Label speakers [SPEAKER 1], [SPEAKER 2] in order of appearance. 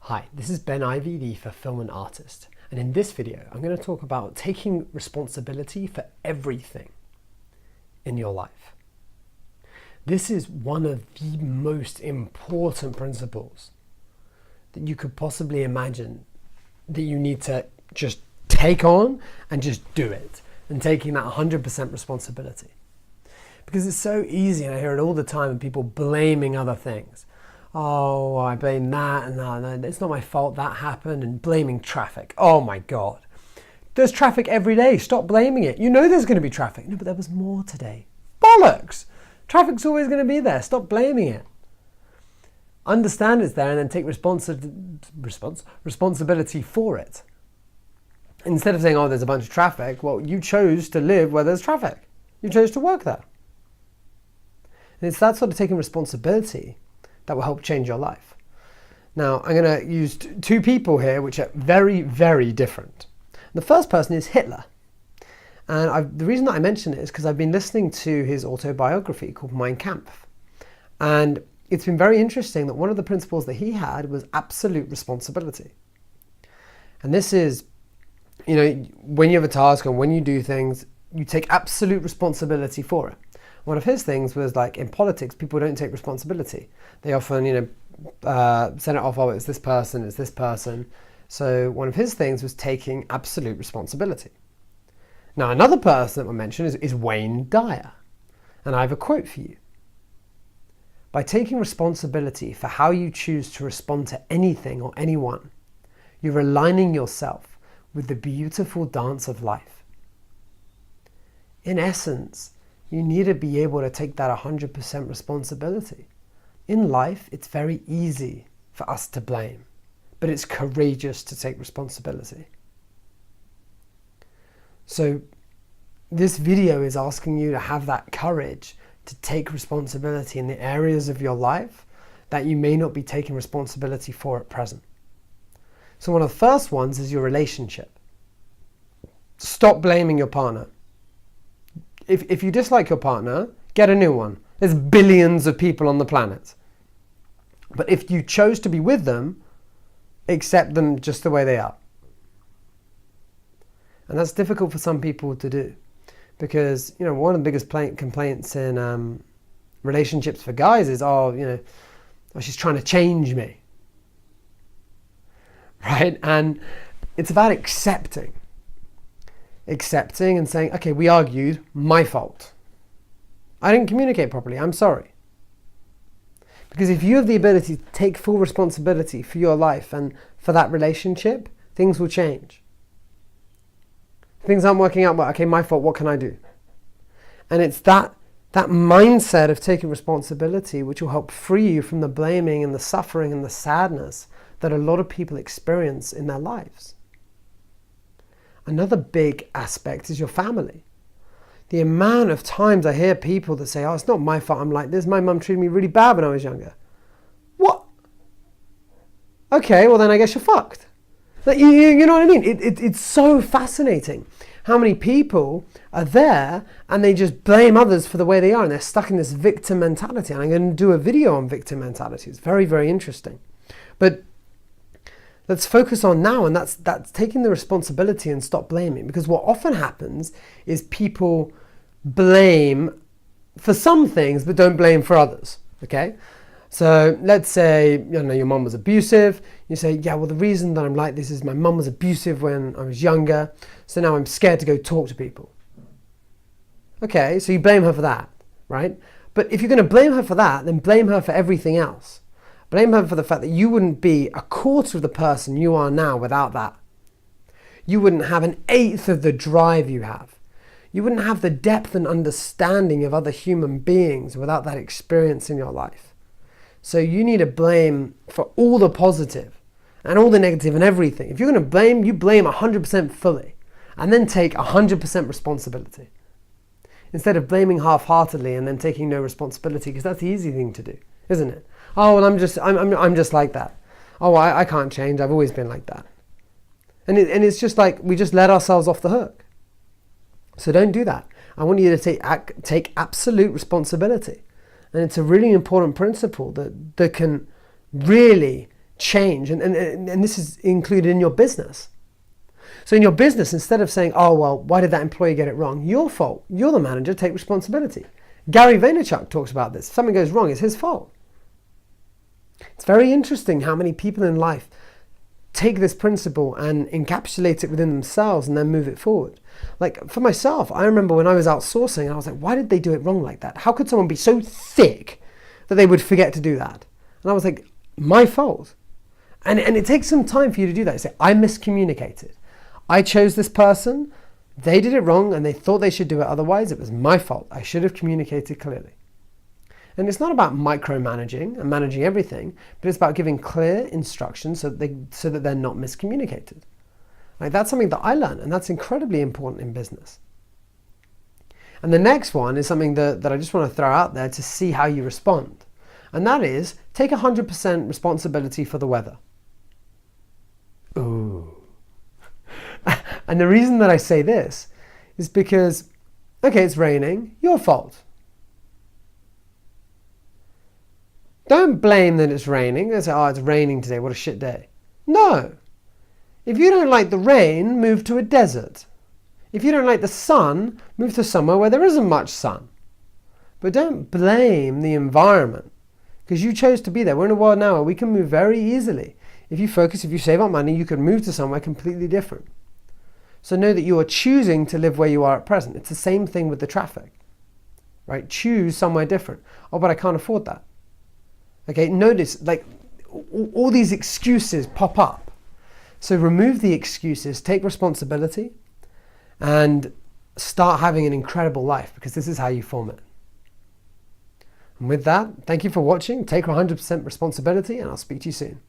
[SPEAKER 1] Hi, this is Ivey, the fulfillment artist, and in this video I'm going to talk about taking responsibility for everything in your life. This is one of the most important principles that you could possibly imagine that you need to just take on and just do it, and taking that 100% responsibility. Because it's so easy, and I hear it all the time, and people blaming other things. Oh, I blame that, and no, it's not my fault that happened, and blaming traffic. Oh my God. There's traffic every day. Stop blaming it. You know there's going to be traffic. No, but there was more today. Bollocks. Traffic's always going to be there. Stop blaming it. Understand it's there and then take responsibility for it. Instead of saying, oh, there's a bunch of traffic, well, you chose to live where there's traffic. You chose to work there. And it's that sort of taking responsibility that will help change your life. Now, I'm going to use two people here which are very, very different. The first person is Hitler. And the reason that I mention it is because I've been listening to his autobiography called Mein Kampf. And it's been very interesting that one of the principles that he had was absolute responsibility. And this is, you know, when you have a task and when you do things, you take absolute responsibility for it. One of his things was, like, in politics, people don't take responsibility. They often, send it off, oh, it's this person. So one of his things was taking absolute responsibility. Now, another person that we'll mention is Wayne Dyer. And I have a quote for you. By taking responsibility for how you choose to respond to anything or anyone, you're aligning yourself with the beautiful dance of life. In essence, you need to be able to take that 100% responsibility. In life, it's very easy for us to blame, but it's courageous to take responsibility. So this video is asking you to have that courage to take responsibility in the areas of your life that you may not be taking responsibility for at present. So one of the first ones is your relationship. Stop blaming your partner. If you dislike your partner, get a new one. There's billions of people on the planet. But if you chose to be with them, accept them just the way they are. And that's difficult for some people to do. Because, one of the biggest complaints in relationships for guys is, oh, she's trying to change me. Right? And it's about accepting and saying, okay, we argued, my fault. I didn't communicate properly, I'm sorry. Because if you have the ability to take full responsibility for your life and for that relationship, things will change. Things aren't working out well, okay, my fault, what can I do? And it's that mindset of taking responsibility which will help free you from the blaming and the suffering and the sadness that a lot of people experience in their lives. Another big aspect is your family. The amount of times I hear people that say, oh, it's not my fault I'm like this. My mum treated me really bad when I was younger. What? Okay, well then I guess you're fucked. Like, you know what I mean? It's so fascinating how many people are there and they just blame others for the way they are, and they're stuck in this victim mentality. And I'm going to do a video on victim mentality. It's very, very interesting. But let's focus on now, and that's taking the responsibility and stop blaming. Because what often happens is people blame for some things but don't blame for others. Okay? So let's say, your mum was abusive. You say, yeah, well, the reason that I'm like this is my mum was abusive when I was younger, so now I'm scared to go talk to people. Okay, so you blame her for that, right? But if you're going to blame her for that, then blame her for everything else. Blame her for the fact that you wouldn't be a quarter of the person you are now without that. You wouldn't have an eighth of the drive you have. You wouldn't have the depth and understanding of other human beings without that experience in your life. So you need to blame for all the positive and all the negative and everything. If you're going to blame, you blame 100% fully and then take 100% responsibility. Instead of blaming half-heartedly and then taking no responsibility, because that's the easy thing to do, isn't it? Oh, well, I'm just like that. Oh, I can't change. I've always been like that. And it's just like we just let ourselves off the hook. So don't do that. I want you to take absolute responsibility. And it's a really important principle that can really change, and this is included in your business. So in your business, instead of saying, oh, well, why did that employee get it wrong? Your fault. You're the manager, take responsibility. Gary Vaynerchuk talks about this. If something goes wrong, it's his fault. It's very interesting how many people in life take this principle and encapsulate it within themselves and then move it forward. Like for myself, I remember when I was outsourcing, and I was like, why did they do it wrong like that? How could someone be so thick that they would forget to do that? And I was like, my fault. And it takes some time for you to do that. You say, I miscommunicated. I chose this person, they did it wrong, and they thought they should do it otherwise. It was my fault. I should have communicated clearly. And it's not about micromanaging and managing everything, but it's about giving clear instructions so that they're not miscommunicated. Like, that's something that I learned, and that's incredibly important in business. And the next one is something that I just want to throw out there to see how you respond. And that is, take 100% responsibility for the weather. Ooh. And the reason that I say this is because, okay, it's raining, your fault. Don't blame that it's raining. Don't say, oh, it's raining today, what a shit day. No. If you don't like the rain, move to a desert. If you don't like the sun, move to somewhere where there isn't much sun. But don't blame the environment, because you chose to be there. We're in a world now where we can move very easily. If you focus, if you save up money, you can move to somewhere completely different. So know that you are choosing to live where you are at present. It's the same thing with the traffic, right? Choose somewhere different. Oh, but I can't afford that. Okay, notice like all these excuses pop up. So remove the excuses, take responsibility, and start having an incredible life, because this is how you form it. And with that, thank you for watching. Take 100% responsibility, and I'll speak to you soon.